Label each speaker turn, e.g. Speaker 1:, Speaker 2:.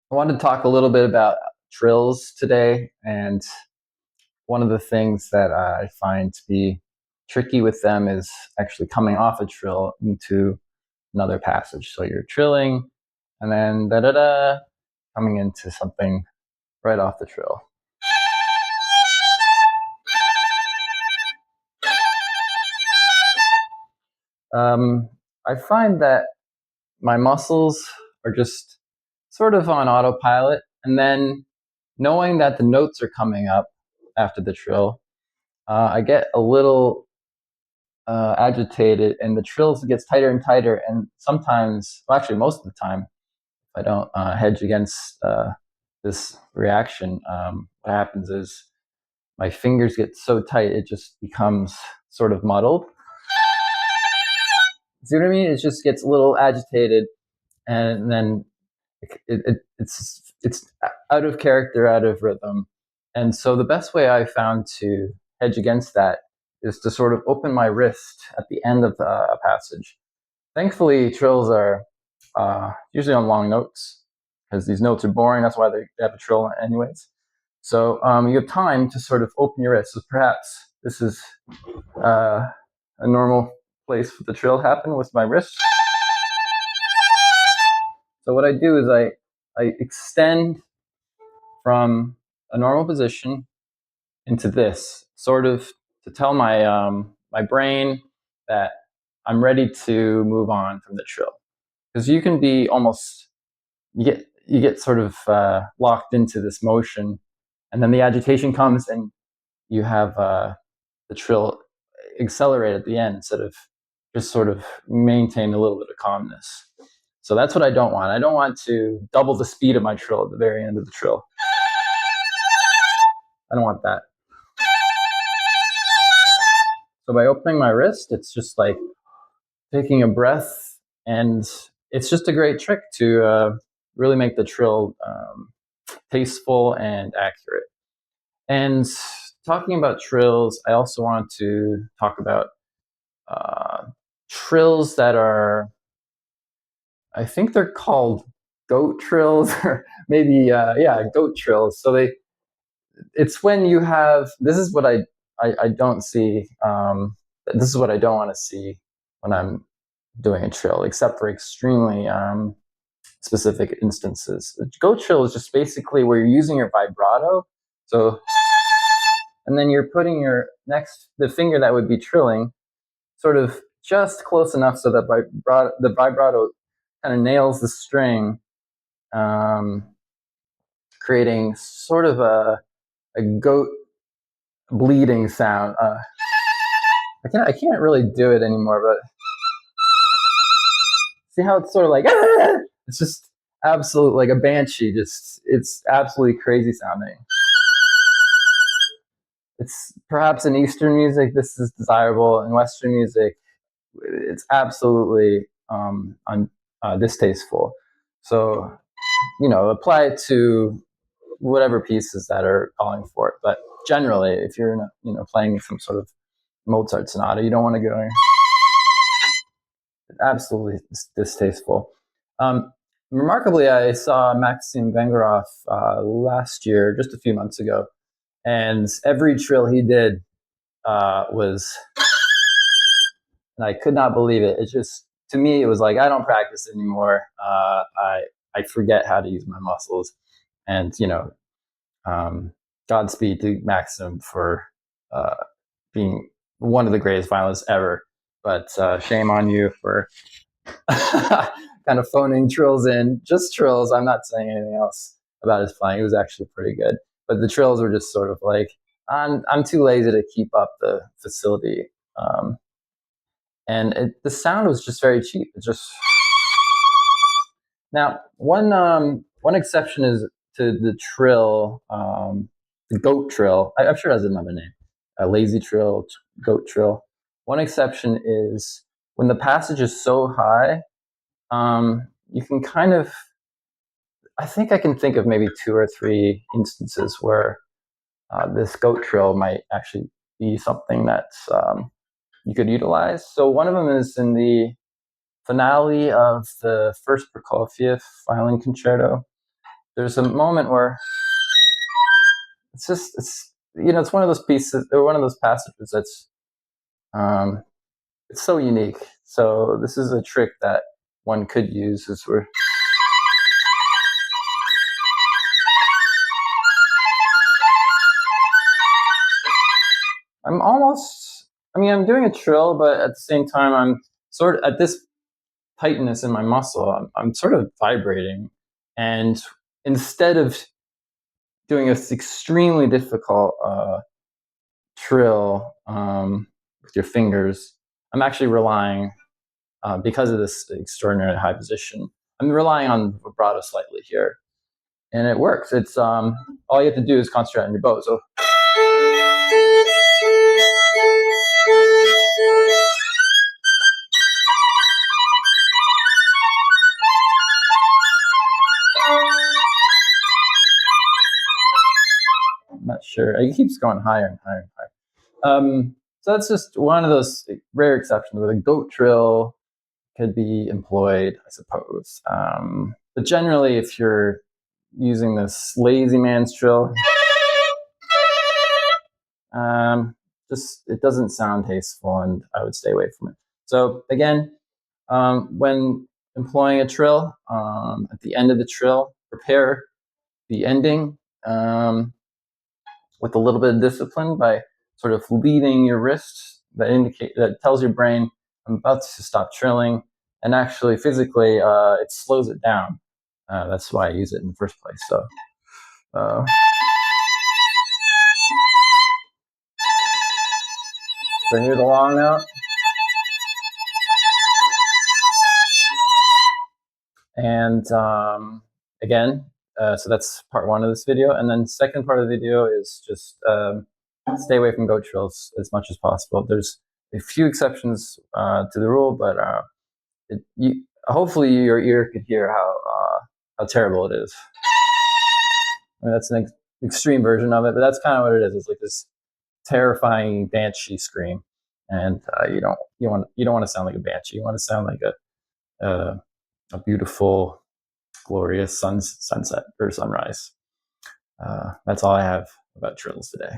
Speaker 1: I wanted to talk a little bit about trills today, and one of the things that I find to be tricky with them is actually coming off a trill into another passage. So you're trilling, and then da da da, coming into something right off the trill. I find that my muscles are just sort of on autopilot, and then knowing that the notes are coming up after the trill, I get a little agitated, and the trills gets tighter and tighter. And sometimes, well, actually, most of the time, if I don't hedge against this reaction, what happens is my fingers get so tight it just becomes sort of muddled. See what I mean? It just gets a little agitated, and then it's out of character, out of rhythm. And so the best way I found to hedge against that is to sort of open my wrist at the end of a passage. Thankfully, trills are usually on long notes because these notes are boring. That's why they have a trill anyways. So you have time to sort of open your wrist. So perhaps this is a normal place for the trill happen with my wrist. So what I do is I extend from a normal position into this, sort of to tell my brain that I'm ready to move on from the trill. Because you can be almost you get sort of locked into this motion, and then the agitation comes, and you have the trill accelerate at the end instead of just sort of maintain a little bit of calmness. So that's what I don't want. I don't want to double the speed of my trill at the very end of the trill. I don't want that. So by opening my wrist, it's just like taking a breath, and it's just a great trick to really make the trill tasteful and accurate. And talking about trills, I also want to talk about trills that are, I think they're called goat trills, or maybe goat trills. So it's when you have, this is what I don't see, this is what I don't want to see when I'm doing a trill, except for extremely specific instances. The goat trill is just basically where you're using your vibrato. So, and then you're putting the finger that would be trilling sort of just close enough so that the vibrato kind of nails the string, creating sort of a goat bleeding sound. I can't really do it anymore, but see how it's sort of like, it's just absolute, like a banshee. It's absolutely crazy sounding. It's perhaps in Eastern music, this is desirable. In Western music, it's absolutely distasteful. So, apply it to whatever pieces that are calling for it. But generally, if you're playing some sort of Mozart sonata, you don't want to go absolutely distasteful. Remarkably, I saw Maxim Vengerov last year, just a few months ago, and every trill he did was, and I could not believe it. It just, to me, it was like, I don't practice anymore. I forget how to use my muscles, and Godspeed to Maxim for being one of the greatest violinists ever. But shame on you for kind of phoning trills in, just trills. I'm not saying anything else about his playing. It was actually pretty good, but the trills were just sort of like, I'm too lazy to keep up the facility, and the sound was just very cheap. It just now one exception is to the trill, the goat trill. I'm sure it has another name, a lazy trill, goat trill. One exception is when the passage is so high. You can kind of, I think I can think of maybe 2 or 3 instances where this goat trill might actually be something that's you could utilize. So one of them is in the finale of the first Prokofiev violin concerto. there's a moment where it's it's one of those pieces or one of those passages that's it's so unique. So this is a trick that one could use is where I'm almost, I'm doing a trill, but at the same time, I'm sort of at this tightness in my muscle, I'm sort of vibrating. And instead of doing this extremely difficult trill with your fingers, I'm actually relying, because of this extraordinarily high position, I'm relying on vibrato slightly here. And it works. It's all you have to do is concentrate on your bow. So I'm not sure. It keeps going higher and higher and higher. So that's just one of those rare exceptions where the goat trill could be employed, I suppose. But generally, if you're using this lazy man's trill, just it doesn't sound tasteful, and I would stay away from it. So again, when employing a trill, at the end of the trill, prepare the ending with a little bit of discipline by sort of leading your wrist that tells your brain I'm about to stop trilling, and actually physically it slows it down. That's why I use it in the first place. So. So here's the long note. And again, so that's part one of this video. And then second part of the video is just stay away from goat trills as much as possible. There's a few exceptions to the rule, but hopefully your ear could hear how terrible it is. I mean, that's an extreme version of it, but that's kind of what it is. It's like this terrifying banshee scream, and you don't want to sound like a banshee. You want to sound like a beautiful, glorious sunset or sunrise. That's all I have about trills today.